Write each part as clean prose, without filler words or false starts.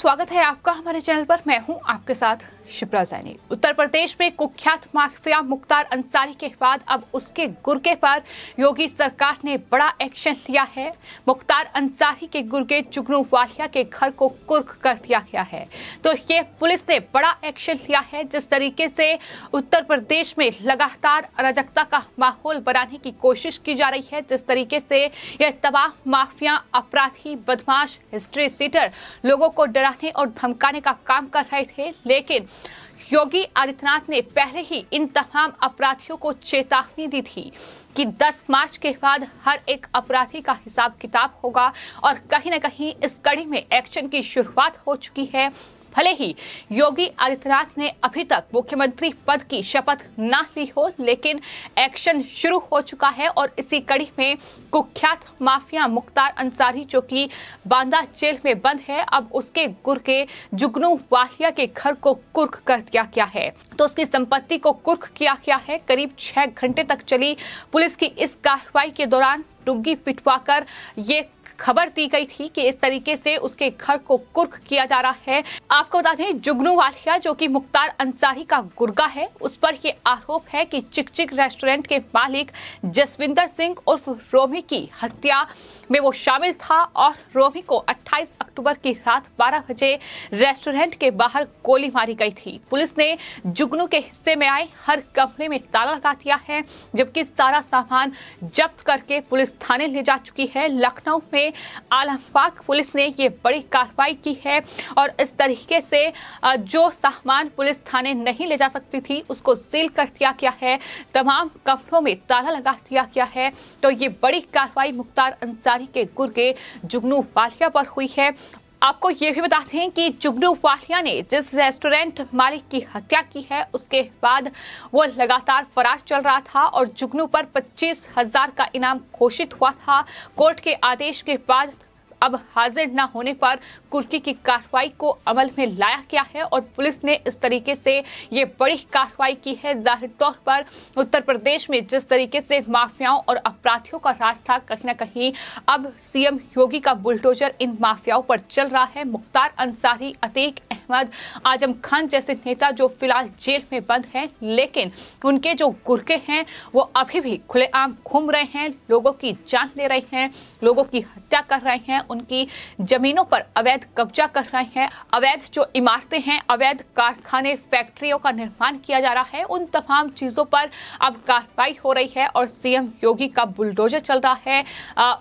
स्वागत है आपका हमारे चैनल पर। मैं हूं आपके साथ शिप्रा सैनी। उत्तर प्रदेश में कुख्यात माफिया मुख्तार अंसारी के बाद अब उसके गुर्गे पर योगी सरकार ने बड़ा एक्शन लिया है। मुख्तार अंसारी के गुर्गे जुगनू वालिया के घर को कुर्क कर दिया गया है। तो ये पुलिस ने बड़ा एक्शन लिया है। जिस तरीके से उत्तर प्रदेश में लगातार अराजकता का माहौल बनाने की कोशिश की जा रही है, जिस तरीके से यह तबाह माफिया, अपराधी, बदमाश, हिस्ट्री सीटर लोगों को डराने और धमकाने का काम कर रहे थे, लेकिन योगी आदित्यनाथ ने पहले ही इन तमाम अपराधियों को चेतावनी दी थी कि 10 मार्च के बाद हर एक अपराधी का हिसाब किताब होगा और कहीं न कहीं इस कड़ी में एक्शन की शुरुआत हो चुकी है। भले ही योगी आदित्यनाथ ने अभी तक मुख्यमंत्री पद की शपथ ना ली हो, लेकिन एक्शन शुरू हो चुका है और इसी कड़ी में कुख्यात माफिया मुख्तार अंसारी, जो कि बांदा जेल में बंद है, अब उसके गुर्गे जुगनू वालिया के घर को कुर्क कर दिया गया है। तो उसकी संपत्ति को कुर्क किया गया है। करीब 6 घंटे तक चली पुलिस की इस कार्रवाई के दौरान डुग्गी पिटवाकर ये खबर दी गई थी कि इस तरीके से उसके घर को कुर्क किया जा रहा है। आपको बता दें, जुगनू वालिया जो कि मुख्तार अंसारी का गुर्गा है, उस पर यह आरोप है कि चिक चिक रेस्टोरेंट के मालिक जसविंदर सिंह उर्फ रोमी की हत्या में वो शामिल था और रोमी को 28 अक्टूबर की रात 12 बजे रेस्टोरेंट के बाहर गोली मारी गई थी। पुलिस ने जुगनू के हिस्से में आए हर कमरे में ताला लगा दिया है, जबकि सारा सामान जब्त करके पुलिस थाने ले जा चुकी है। लखनऊ में आलमबाग पुलिस ने ये बड़ी कार्रवाई की है और इस तरीके से जो सामान पुलिस थाने नहीं ले जा सकती थी उसको सील कर दिया गया है। तमाम कमरों में ताला लगा दिया गया है। तो ये बड़ी कार्रवाई मुख्तार अंसारी के गुर्गे जुगनू वालिया पर हुई है। आपको ये भी बताते हैं कि जुगनू वालिया ने जिस रेस्टोरेंट मालिक की हत्या की है, उसके बाद वो लगातार फरार चल रहा था और जुगनू पर 25,000 का इनाम घोषित हुआ था। कोर्ट के आदेश के बाद अब हाजिर न होने पर कुर्की की कार्रवाई को अमल में लाया गया है और पुलिस ने इस तरीके से ये बड़ी कार्रवाई की है। जाहिर तौर पर उत्तर प्रदेश में जिस तरीके से माफियाओं और अपराधियों का राज था, कहीं न कहीं अब सीएम योगी का बुलडोजर इन माफियाओं पर चल रहा है। मुख्तार अंसारी, अतीक अहमद, आजम खान जैसे नेता जो फिलहाल जेल में बंद हैं, लेकिन उनके जो गुर्गे हैं वो अभी भी खुलेआम घूम रहे हैं, लोगों की जान ले रहे हैं, लोगों की हत्या कर रहे हैं, उनकी जमीनों पर अवैध कब्जा कर रहे हैं, अवैध जो इमारतें हैं, अवैध कारखाने, फैक्ट्रियों का निर्माण किया जा रहा है। उन तमाम चीजों पर अब कार्रवाई हो रही है और सीएम योगी का बुलडोजर चल रहा है।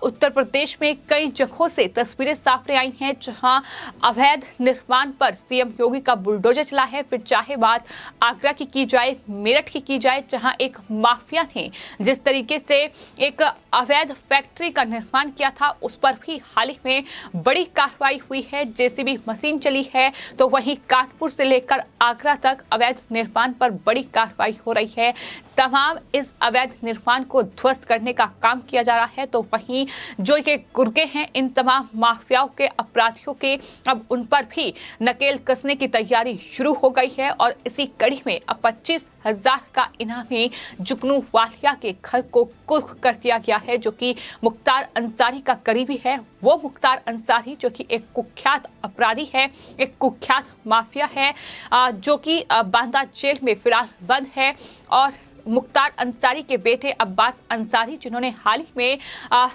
उत्तर प्रदेश में कई जगहों से तस्वीरें सामने आई हैं जहां अवैध निर्माण पर सीएम योगी का बुलडोजर चला है। फिर चाहे बात आगरा की जाए, मेरठ की जाए, जहां एक माफिया ने जिस तरीके से एक अवैध फैक्ट्री का निर्माण किया था, उस पर भी हाल ही में बड़ी कार्रवाई हुई है। जेसीबी मशीन चली है। तो वहीं कानपुर से लेकर आगरा तक अवैध निर्माण पर बड़ी कार्रवाई हो रही है। तमाम इस अवैध निर्माण को ध्वस्त करने का काम किया जा रहा है। तो वहीं जो ये गुर्गे हैं, इन तमाम माफियाओं के, अपराधियों के, अब उन पर भी नकेल कसने की तैयारी शुरू हो गई है और इसी कड़ी में अब 25,000 का इनामी जुगनू वालिया के घर को कुर्क कर दिया गया है, जो कि मुख्तार अंसारी का करीबी है। वो मुख्तार अंसारी जो कि एक कुख्यात अपराधी है, एक कुख्यात माफिया है, जो कि बांदा जेल में फिलहाल बंद है। और मुख्तार अंसारी के बेटे अब्बास अंसारी, जिन्होंने हाल ही में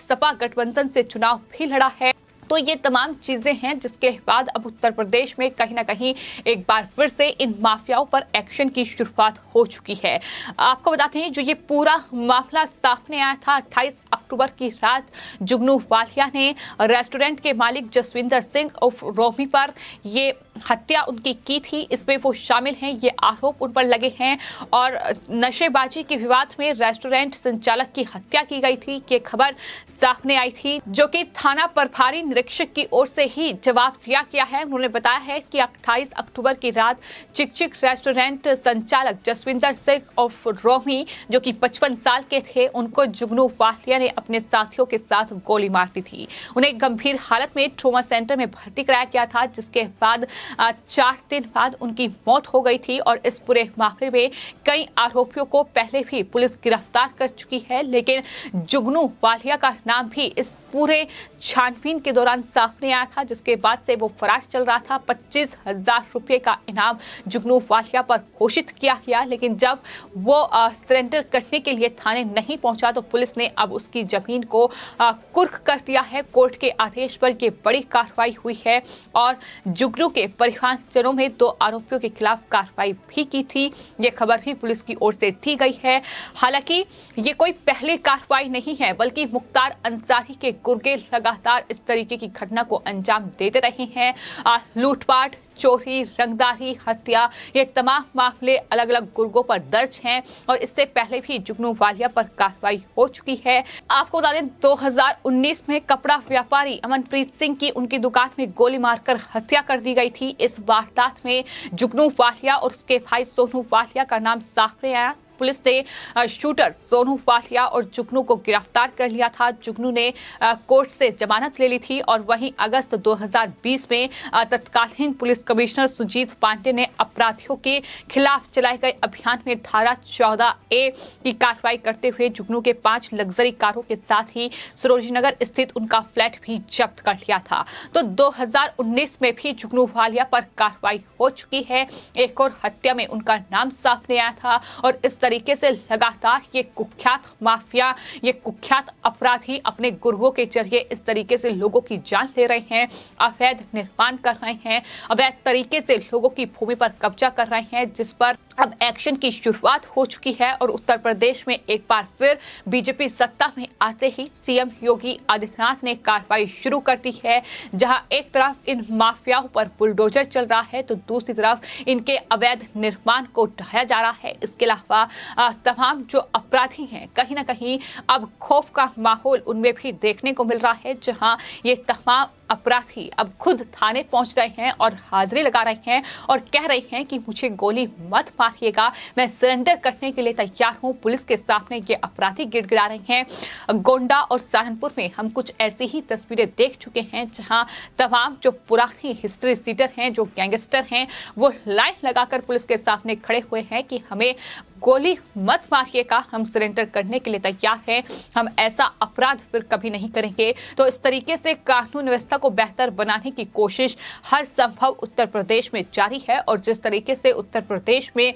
सपा गठबंधन से चुनाव भी लड़ा है। तो ये तमाम चीजें हैं जिसके बाद अब उत्तर प्रदेश में कहीं ना कहीं एक बार फिर से इन माफियाओं पर एक्शन की शुरुआत हो चुकी है। आपको बताते हैं, जो ये पूरा मामला सामने आया था 28 अक्टूबर की रात, जुगनू वालिया ने रेस्टोरेंट के मालिक जसविंदर सिंह उर्फ रोमी पर ये हत्या उनकी की थी। इसमें वो शामिल हैं, ये आरोप उन पर लगे हैं और नशेबाजी के विवाद में रेस्टोरेंट संचालक की हत्या की गई थी। ये खबर सामने आई थी, जो कि थाना प्रभारी निरीक्षक की ओर से ही जवाब दिया गया है। उन्होंने बताया है कि 28 अक्टूबर की रात चिक चिक रेस्टोरेंट संचालक जसविंदर सिंह उर्फ रोमी, जो कि 55 साल के थे, उनको जुगनू वालिया ने अपने साथियों के साथ गोली मार दी थी। उन्हें गंभीर हालत में ट्रॉमा सेंटर में भर्ती कराया गया था, जिसके बाद 4 दिन बाद उनकी मौत हो गई थी। और इस पूरे मामले में कई आरोपियों को पहले भी पुलिस गिरफ्तार कर चुकी है, लेकिन जुगनू वालिया का नाम भी इस पूरे छानबीन के दौरान सामने आया था, जिसके बाद से वो फरार चल रहा था। 25,000 रुपए का इनाम जुगनू वालिया पर घोषित किया गया, लेकिन जब वो सरेंडर करने के लिए थाने नहीं पहुंचा तो पुलिस ने अब उसकी जमीन को कुर्क कर दिया है। कोर्ट के आदेश पर यह बड़ी कार्रवाई हुई है और जुगनू के परिवारजनों में 2 आरोपियों के खिलाफ कार्रवाई भी की थी। ये खबर भी पुलिस की ओर से दी गई है। हालांकि ये कोई पहली कार्रवाई नहीं है, बल्कि मुख्तार अंसारी के गुर्गे लगातार इस तरीके की घटना को अंजाम देते रहे हैं। लूटपाट, चोरी, रंगदारी, हत्या, ये तमाम मामले अलग अलग गुर्गों पर दर्ज हैं और इससे पहले भी जुगनू वालिया पर कार्रवाई हो चुकी है। आपको बता दें 2019 में कपड़ा व्यापारी अमनप्रीत सिंह की उनकी दुकान में गोली मारकर हत्या कर दी गई थी। इस वारदात में जुगनू वालिया और उसके भाई सोनू वालिया का नाम सामने आया। पुलिस ने शूटर सोनू वालिया और जुगनू को गिरफ्तार कर लिया था। जुगनू ने कोर्ट से जमानत ले ली थी और वहीं अगस्त 2020 में तत्कालीन पुलिस कमिश्नर सुजीत पांडे ने अपराधियों के खिलाफ चलाए गए अभियान में धारा 14A की कार्रवाई करते हुए जुगनू के 5 लग्जरी कारों के साथ ही सरोजनगर स्थित उनका फ्लैट भी जब्त कर लिया था। तो 2019 में भी जुगनू वालिया पर कार्रवाई हो चुकी है। एक और हत्या में उनका नाम सामने आया था और इस तरीके से लगातार ये कुख्यात माफिया, ये कुख्यात अपराधी अपने गुर्गों के जरिए इस तरीके से लोगों की जान ले रहे हैं, अवैध निर्माण कर रहे हैं, अवैध तरीके से लोगों की भूमि पर कब्जा कर रहे हैं, जिस पर अब एक्शन की शुरुआत हो चुकी है। और उत्तर प्रदेश में एक बार फिर बीजेपी सत्ता में आते ही सीएम योगी आदित्यनाथ ने कार्रवाई शुरू कर दी है, जहां एक तरफ इन माफियाओं पर बुलडोजर चल रहा है तो दूसरी तरफ इनके अवैध निर्माण को ढाया जा रहा है। इसके अलावा तमाम जो अपराधी हैं, कहीं ना कहीं अब खौफ का माहौल उनमें भी देखने को मिल रहा है, जहां ये तमाम अपराधी अब खुद थाने पहुंच रहे हैं और हाजिरी लगा रहे हैं और कह रहे हैं कि मुझे गोली मत मारिएगा, मैं सरेंडर करने के लिए तैयार हूं। पुलिस के सामने ये अपराधी गिड़गिड़ा रहे हैं। गोंडा और सहारनपुर में हम कुछ ऐसी ही तस्वीरें देख चुके हैं, जहां तमाम जो पुरानी हिस्ट्री सीटर हैं, जो गैंगस्टर हैं, वो लाइन लगाकर पुलिस के सामने खड़े हुए हैं कि हमें गोली मत मारिएगा, हम सरेंडर करने के लिए तैयार हैं, हम ऐसा अपराध फिर कभी नहीं करेंगे। तो इस तरीके से कानून व्यवस्था को बेहतर बनाने की कोशिश हर संभव उत्तर प्रदेश में जारी है। और जिस तरीके से उत्तर प्रदेश में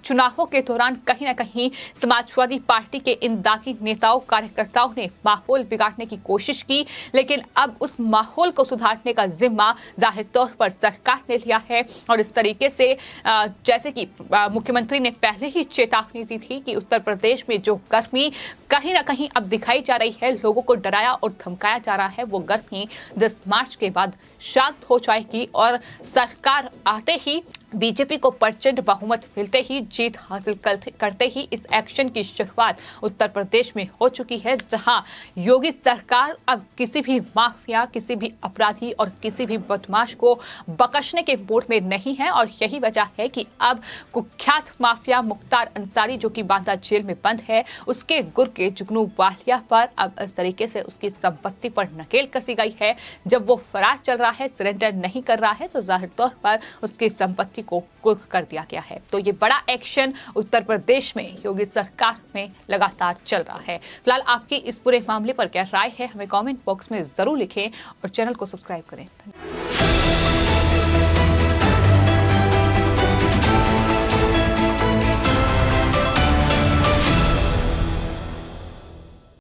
चुनावों के दौरान कहीं ना कहीं समाजवादी पार्टी के इन दागी नेताओं कार्यकर्ताओं ने माहौल बिगाड़ने की कोशिश की, लेकिन अब उस माहौल को सुधारने का जिम्मा जाहिर तौर पर सरकार ने लिया है। और इस तरीके से जैसे कि मुख्यमंत्री ने पहले ही चेतावनी दी थी कि उत्तर प्रदेश में जो गर्मी कहीं ना कहीं अब दिखाई जा रही है, लोगों को डराया और धमकाया जा रहा है, वो गर्मी 10 मार्च के बाद शांत हो जाएगी और सरकार आते ही बीजेपी को प्रचंड बहुमत मिलते ही जीत हासिल करते ही इस एक्शन की शुरुआत उत्तर प्रदेश में हो चुकी है, जहां योगी सरकार अब किसी भी माफिया, किसी भी अपराधी और किसी भी बदमाश को बख्शने के मूड में नहीं है। और यही वजह है कि अब कुख्यात माफिया मुख्तार अंसारी, जो कि बांदा जेल में बंद है, उसके गुर्गे जुगनू वालिया पर अब इस तरीके से उसकी संपत्ति पर नकेल कसी गई है। जब वो फरार चल रहा है, सरेंडर नहीं कर रहा है, तो जाहिर तौर पर उसकी संपत्ति को कुर्क कर दिया गया है। तो ये बड़ा एक्शन उत्तर प्रदेश में योगी सरकार में लगातार चल रहा है। फिलहाल आपकी इस पूरे मामले पर क्या राय है, हमें कमेंट बॉक्स में जरूर लिखें और चैनल को सब्सक्राइब करें।